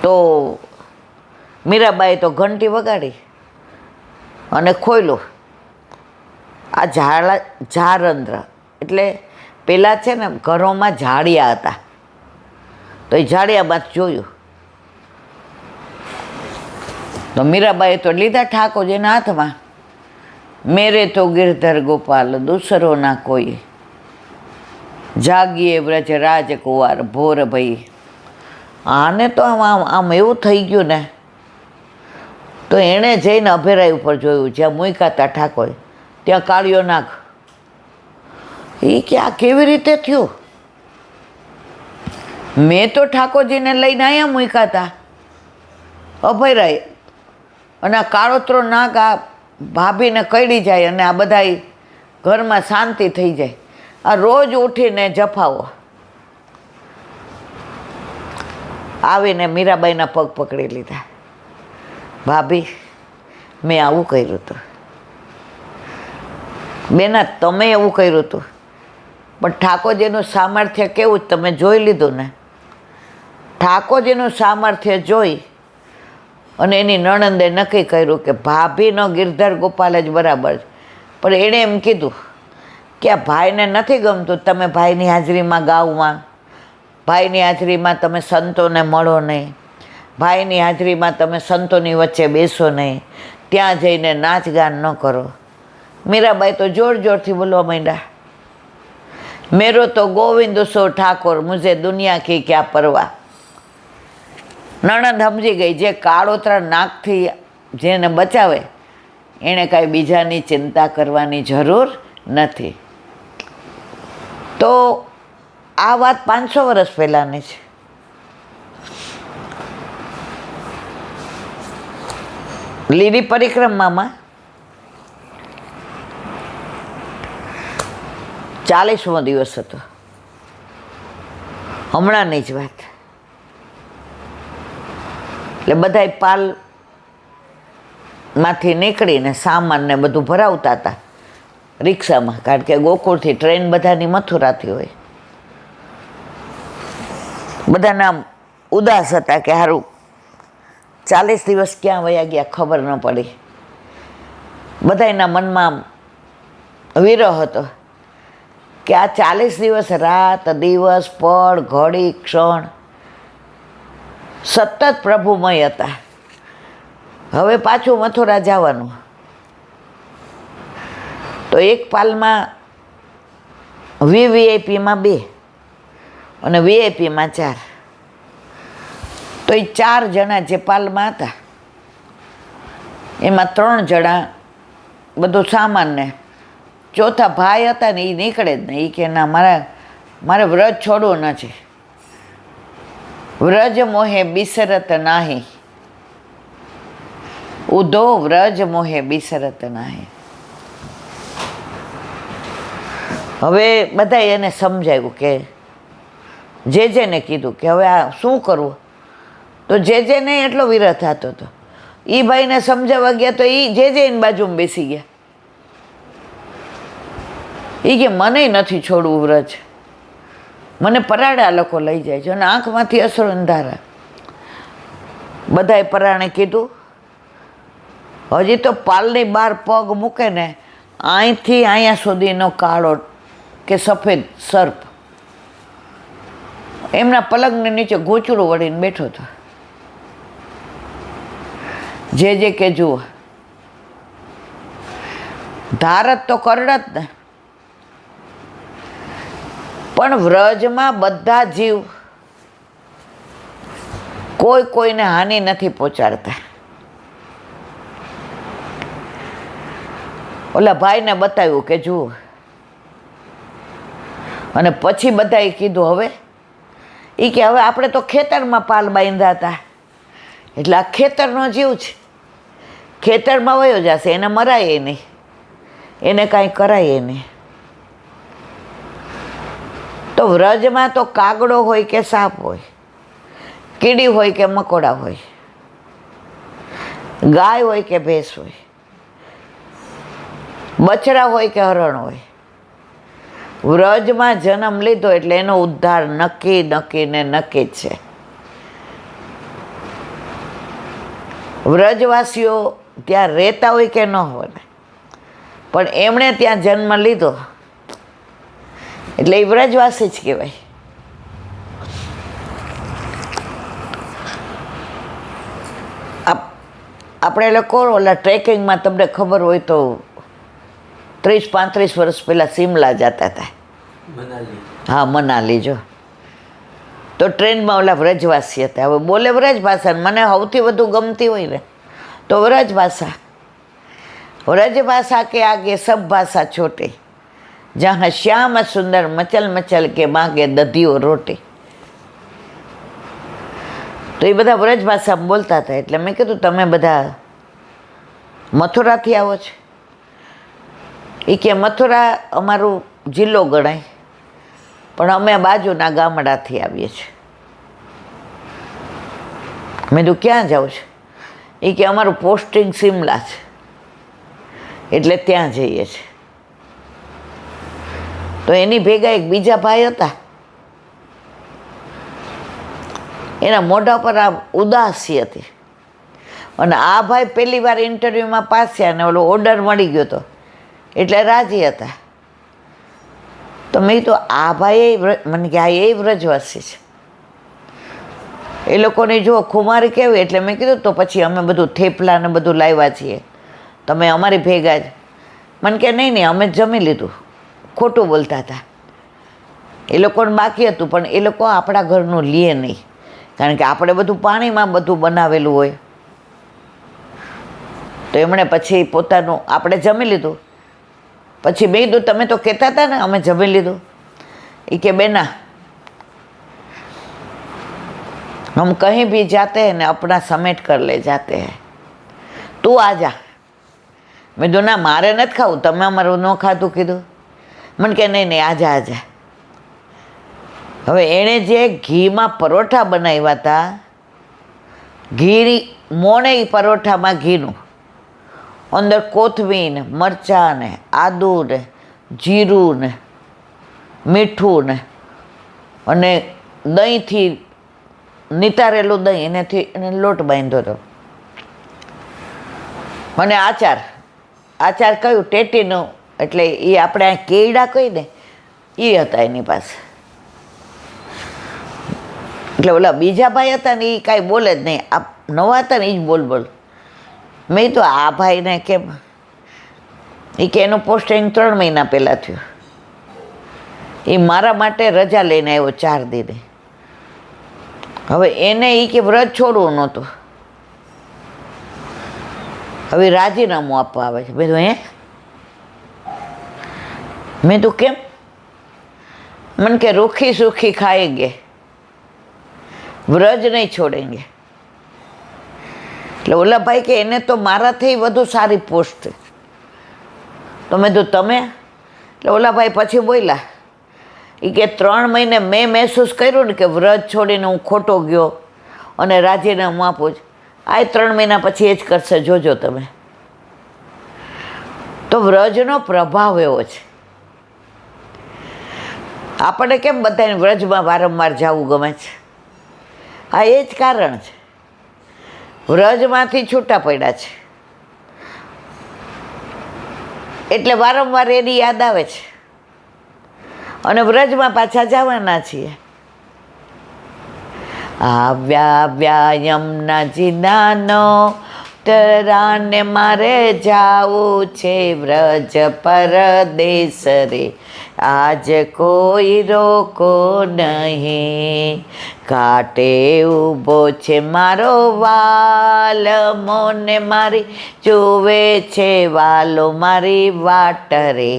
તો મીરાબાઈએ તો ઘંટી વગાડી અને ખોલ્યું. આ ઝારંદ્ર એટલે પેલા છે ને ઘરોમાં ઝાડિયા હતા, તો એ ઝાડિયામાં જોયું તો મીરાબાઈએ તો લીધા ઠાકોરજીના હાથમાં. મેરે તો ગિરધર ગોપાલ દૂસરો ના કોઈ, જાગીએ વ્રજ રાજકુંવર ભોર ભઈ. આને તો આમ એવું થઈ ગયું ને, તો એણે જઈને અભેરાઈ ઉપર જોયું જ્યાં મૂક્યા હતા ઠાકોર, ત્યાં કાળિયો નાગ. એ કે આ કેવી રીતે થયું? મેં તો ઠાકોરજીને લઈને અહીંયા મૂક્યા હતા અભયરાય, અને આ કાળોતરો નાગ આ ભાભીને કઈડી જાય અને આ બધા ઘરમાં શાંતિ થઈ જાય. આ રોજ ઉઠીને જફાવો. આવીને મીરાબાઈના પગ પકડી લીધા. ભાભી, મેં આવું કર્યું હતું. બેના, તમે એવું કર્યું હતું, પણ ઠાકોરજીનું સામર્થ્ય કેવું તમે જોઈ લીધું ને. ઠાકોરજીનું સામર્થ્ય જોઈ અને એની નણંદે નક્કી કર્યું કે ભાભીનો ગિરધર ગોપાલ જ બરાબર છે. પણ એણે એમ કીધું કે આ ભાઈને નથી ગમતું તમે ભાઈની હાજરીમાં ગાવમાં, ભાઈની હાજરીમાં તમે સંતોને મળો નહીં, ભાઈની હાજરીમાં તમે સંતોની વચ્ચે બેસો નહીં, ત્યાં જઈને નાચ ગાન ન કરો. મીરાબાઈ તો જોર જોરથી બોલવા માંડ્યા, મેરો તો ગોવિંદ સો ઠાકોર, મુझे દુનિયા કી ક્યા પરવા. નણંદ સમજી ગઈ, જે કાળોતરા નાકથી જેને બચાવે એણે કાંઈ બીજાની ચિંતા કરવાની જરૂર નથી. તો આ વાત 500 વર્ષ પહેલાંની છે. લીલી પરિક્રમામાં 40મો દિવસ હતો. હમણાંની જ વાત. એટલે બધાય પાલમાંથી નીકળીને સામાન ને બધું ભરાવતા હતા રિક્ષામાં, કારણ કે ગોકુળથી ટ્રેન બધાની મથુરાથી હોય. બધાના ઉદાસ હતા કે સારું 40 દિવસ ક્યાં વયા ગયા ખબર ન પડી. બધાના મનમાં વિરહ હતો કે આ 40 દિવસ રાત દિવસ પળ ઘડી ક્ષણ સતત પ્રભુમય હતા. હવે પાછું મથુરા જવાનું. તો એક પાલમાં VVIPમાં 2 અને VIPમાં 4. તો એ 4 જણા જે પાલમાં હતા એમાં 3 જણા બધું સામાન ને, ચોથા ભાઈ હતા ને એ નીકળે જ નહીં. એ કે ના, મારે વ્રજ છોડવું નથી. વ્રજ મોહે બિસરત નાહી, ઉધો વ્રજ મોહે બિસરત નાહી. હવે બધા એને સમજાવ્યું કે જેને કીધું કે હવે આ શું કરવું. તો જેને એટલો વિરહ થતો હતો. એ ભાઈને સમજાવવા ગયા તો એ એની બાજુમાં બેસી ગયા. એ કે મને નથી છોડવું વ્રજ, મને પરાડા લોકો લઈ જાય છે અને આંખમાંથી અસર અંધારા. બધાએ પરાણે કીધું, હજી તો પાલની બહાર પગ મૂકે ને અહીંથી અહીંયા સુધીનો કાળો કે સફેદ સર્પ એમના પલંગની નીચે ગોચડું વળીને બેઠો હતો. જે કે જુઓ, ધારત તો કરડત ને, પણ વ્રજમાં બધા જીવ કોઈને હાનિ નથી પહોંચાડતા. ઓલા ભાઈને બતાવ્યું કે જુઓ, અને પછી બધાએ કીધું હવે કે હવે આપણે તો ખેતરમાં પાલ બાંધ્યા હતા, એટલે આ ખેતરનો જીવ છે, ખેતરમાં વયો જશે, એને મરાય નહીં, એને કાંઈ કરાય નહીં. તો વ્રજમાં તો કાગડો હોય કે સાપ હોય, કીડી હોય કે મકોડા હોય, ગાય હોય કે ભેંસ હોય, બછડા હોય કે હરણ હોય, વ્રજમાં જન્મ લીધો એટલે એનો ઉદ્ધાર નક્કી ને નક્કી જ છે. વ્રજવાસીઓ ત્યાં રહેતા હોય કે ન હોય, પણ એમણે ત્યાં જન્મ લીધો એટલે એ વ્રજવાસી જ કહેવાય. આપણે લોકો ઓલા ટ્રેકિંગમાં તમને ખબર હોય તો 30-35 વર્ષ પહેલાં શિમલા જતા હતા. હા, મનાલી. જો તો ટ્રેનમાં ઓલા વ્રજવાસી હતા. હવે બોલે વ્રજ ભાષા, મને સૌથી વધુ ગમતી હોય ને તો વ્રજ ભાષા. વ્રજ ભાષા કે આગે સબ ભાષા છોટી, જहाँ શ્યામ સુંદર મચલ મચલ કે માગે દધિયો રોટી. તો એ બધા વ્રજ ભાષામાં બોલતા હતા. એટલે મેં કીધું તમે બધા મથુરાથી આવો છો? એ કે મથુરા અમારું જિલ્લો ગણાય, પણ અમે બાજુના ગામડાથી આવીએ છીએ. મેં કીધું ક્યાં જાઉં છું? એ કે અમારું પોસ્ટિંગ શિમલા છે એટલે ત્યાં જઈએ છીએ. તો એની ભેગા એક બીજા ભાઈ હતા, એના મોઢા પર આ ઉદાસી હતી. અને આ ભાઈ પહેલી વાર ઇન્ટરવ્યૂમાં પાસ થયા અને ઓલો ઓર્ડર મળી ગયો હતો એટલે રાજી હતા. તો મેં તો આ ભાઈ મને કે આ એ વ્રજવાસી છે, એ લોકોને જો ખુમારી કહેવી. એટલે મેં કીધું તો પછી અમે બધું થેપલા ને બધું લાવ્યા છીએ, તમે અમારી ભેગા જ. મને કે નહીં અમે જમી લીધું. ખોટું બોલતા હતા. એ લોકોને બાકી હતું, પણ એ લોકો આપણા ઘરનું લે નહીં, કારણ કે આપણે બધું પાણીમાં બધું બનાવેલું હોય. તો એમણે પછી પોતાનું, આપણે જમી લીધું પછી મેં કીધું તમે તો કહેતા હતા ને અમે જમી લીધું. એ કે બેના हम कहीं भी जाते हैं ना अपना समेट कर ले जाते हैं, તું આ જા. મેં કીધું ના મારે નથી ખાવું, તમે અમારું ન ખાધું કીધું. મને કે નહીં આજા આજા. હવે એણે જે ઘીમાં પરોઠા બનાવ્યા હતા, ઘી મોણે પરોઠામાં ઘીનું, અંદર કોથમીર ને મરચાં ને આદુ ને જીરું ને મીઠું ને અને દહીંથી નિતારેલું દહીં એનાથી એને લોટ બાંધ્યો હતો. અને આચાર કયું ટેટીનું, એટલે એ આપણે આ કેળા કહી ને એ હતા એની પાસે. એટલે ઓલા બીજા ભાઈ હતા ને એ કાંઈ બોલે જ નહીં, આ નવા હતા ને એ જ બોલ. મેં તો આ ભાઈને કેમ, એ કે એનું પોસ્ટિંગ 3 મહિના પહેલાં થયું. એ મારા માટે રજા લઈને આવ્યો 4 દિને. હવે એને એ કે વ્રત છોડવું નહોતું, હવે રાજીનામું આપવા આવે છે. મેં તો કેમ? મને કે રૂખી સુખી ખાएंगे, વ્રજ નહીં છોડેંગે. એટલે ઓલા ભાઈ કે એને તો મારાથી વધુ સારી પોસ્ટ છે. તો મેં તો તમે? એટલે ઓલા ભાઈ પછી બોલ્યા, એ કે 3 મહિને મેં મહેસૂસ કર્યું ને કે વ્રજ છોડીને હું ખોટો ગયો અને રાજીનામું આપું જ. આ 3 મહિના પછી એ જ કરશે, જોજો તમે. તો વ્રજનો પ્રભાવ એવો છે. આપણને કેમ બધાને વ્રજમાં વારંવાર જવું ગમે છે? આ એ જ કારણ છે. વ્રજમાંથી છૂટા પડ્યા છે એટલે વારંવાર એની યાદ આવે છે અને વ્રજમાં પાછા જવાના છીએ. આવ્યા યમુનાજી નાનો તરાને મારે જાવું છે વ્રજ પરદેશ રે, આજ કોઈ રોકો નહીં. ઘાટે ઊભો છે મારો વાલમો ને મારી જોવે છે વાલો મારી વાટ રે,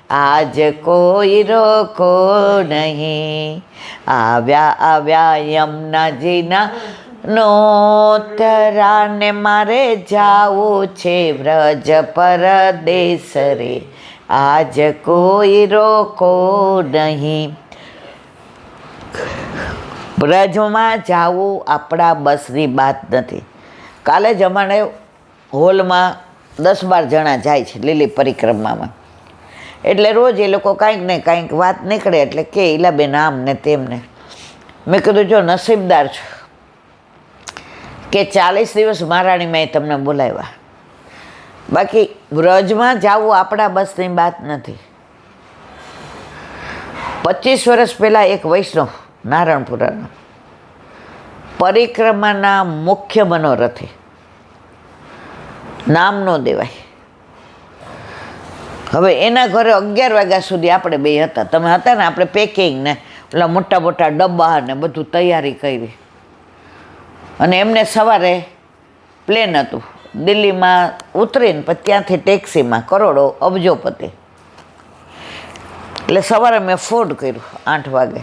આજ કોઈ રોકો નહીં. આવ્યા યમુનાજીના નોતરાને મારે જાવું છે વ્રજ પરદેશ રે, આજ કોઈ રોકો નહીં. વ્રજમાં જાવું આપણા બસની વાત નથી. કાલે જ અમારે હોલમાં 10-12 જણા જાય છે લીલી પરિક્રમામાં. એટલે રોજ એ લોકો કાંઈક ને કાંઈક વાત નીકળે એટલે કે ઈલાબેન આમ ને તેમને. મેં કીધું જો નસીબદાર છો, કે 40 દિવસ મહારાણીમાં તમને બોલાવ્યા. બાકી વ્રજમાં જવું આપણા બસની વાત નથી. 25 વર્ષ પહેલાં એક વૈષ્ણવ નારણપુરાનો પરિક્રમાના મુખ્ય મનોરથી, નામ ન દેવાય, હવે એના ઘરે 11 વાગ્યા સુધી આપણે બે હતા. તમે હતા ને, આપણે પેકિંગ ને ઓલા મોટા મોટા ડબ્બા ને બધું તૈયારી કરી. અને એમને સવારે પ્લેન હતું, દિલ્હીમાં ઉતરીને પછી ત્યાંથી ટેક્સીમાં કરોડો અબજોપતિ. એટલે સવારે મેં ફોન કર્યું 8 વાગે.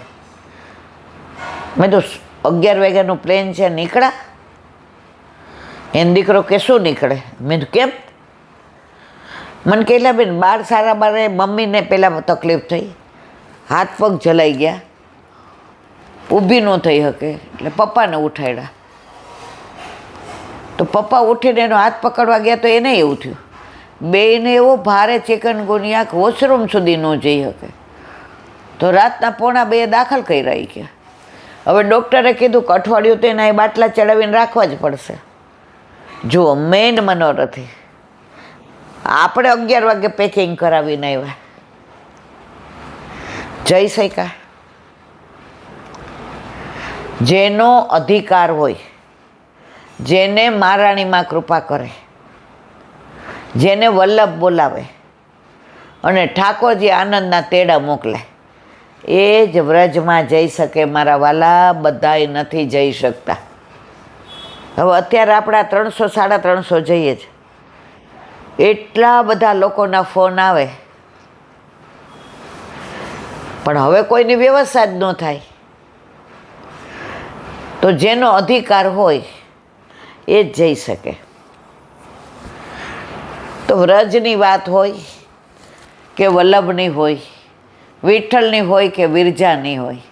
મેં તો 11 વાગ્યાનું પ્લેન છે, નીકળ્યા? એને દીકરો કે શું નીકળે? મેં તો કેમ? મને કહેલા બેન 12:12 મમ્મીને પહેલાં તકલીફ થઈ, હાથ પગ જલાઈ ગયા, ઊભી ન થઈ શકે, એટલે પપ્પાને ઉઠાડ્યા. તો પપ્પા ઉઠીને એનો હાથ પકડવા ગયા તો એને એવું થયું. બેયને એવો ભારે ચિકનગુનિયા વોશરૂમ સુધી ન જઈ શકે. તો રાતના 1:45 દાખલ કરી રહી ગયા. હવે ડૉક્ટરે કીધું કે અઠવાડિયું તો એના એ બાટલા ચડાવીને રાખવા જ પડશે. જુઓ, મેઇન મનોરથી આપણે 11 વાગે પેકિંગ કરાવીને આવ્યા. જઈ શક્યા? જેનો અધિકાર હોય, જેને મહારાણીમાં કૃપા કરે, જેને વલ્લભ બોલાવે અને ઠાકોરજી આનંદના તેડા મોકલે, એ જ વ્રજમાં જઈ શકે. મારા વાલા, બધાય નથી જઈ શકતા. હવે અત્યારે આપણા 300-350 જઈએ જ. એટલા બધા લોકોના ફોન આવે, પણ હવે કોઈની વ્યવસ્થા જ ન થાય. તો જેનો અધિકાર હોય એ જ જઈ શકે. તો વ્રજની વાત હોય કે વલ્લભની હોય, વિઠ્ઠલની હોય કે વિરજાની હોય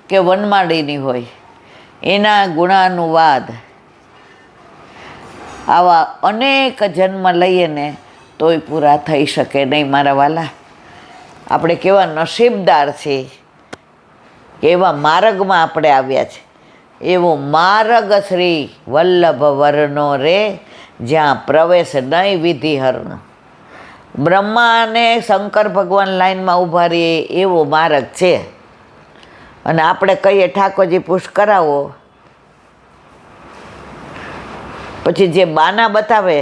કે વનમાળીની હોય, એના ગુણાનુવાદ આવા અનેક જન્મ લઈએ ને તોય પૂરા થઈ શકે નહીં. મારા વાલા, આપણે કેવા નસીબદાર છીએ કે એવા માર્ગમાં આપણે આવ્યા છે. એવો માર્ગ શ્રી વલ્લભ વર્ણો રે, જ્યાં પ્રવેશ નહીં વિધિ હરનો. બ્રહ્મા અને શંકર ભગવાન લાઈનમાં ઊભા રહીએ એવો માર્ગ છે. અને આપણે કહીએ ઠાકોરજી પુશ કરાવો, પછી જે બાના બતાવે,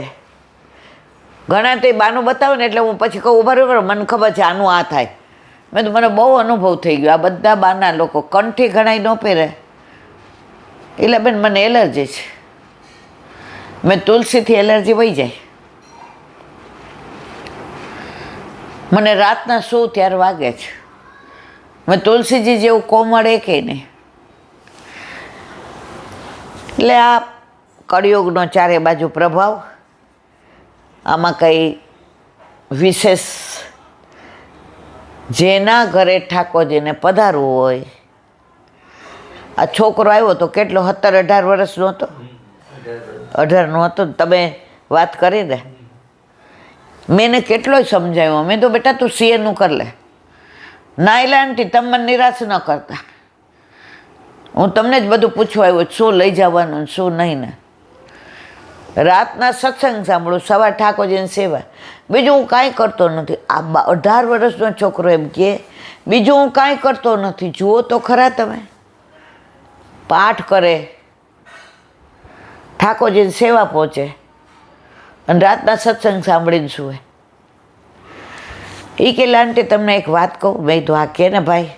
ઘણા તે બાનું બતાવે ને એટલે હું પછી કહું ઊભા રહ્યો, મને ખબર છે આનું આ થાય. મેં તો મને બહુ અનુભવ થઈ ગયો. આ બધા બાના લોકો કંઠી ઘણાય ન પહેરે, એટલે બેન મને એલર્જી છે. મેં તુલસીથી એલર્જી વહી જાય. મને રાતના શું ત્યારે વાગે છે. મેં તુલસીજી જેવું કોમળ એ કે નહીં. એટલે આ કળિયુગનો ચારે બાજુ પ્રભાવ, આમાં કંઈ વિશેષ જેના ઘરે ઠાકોરજીને પધારવું હોય. આ છોકરો આવ્યો તો કેટલો 17-18 વર્ષનો હતો, 18 નો હતો. તમે વાત કરી ને, મેં એને કેટલોય સમજાવ્યો. મેં તો બેટા તું સીએનું કર લે. ના એટલે આંટી તમે મને નિરાશ ન કરતા, હું તમને જ બધું પૂછવા આવ્યો શું લઈ જવાનું શું નહીં ને. રાતના સત્સંગ સાંભળું, સવાર ઠાકોરજીની સેવા, બીજું હું કાંઈ કરતો નથી. આ 18 વર્ષનો છોકરો એમ કહે બીજું હું કાંઈ કરતો નથી. જુઓ તો ખરા તમે, પાઠ કરે, ઠાકોરજીની સેવા પહોંચે અને રાતના સત્સંગ સાંભળીને સુવે. એ કે આંટી તમને એક વાત કહું. મેં તો હા કે ને ભાઈ,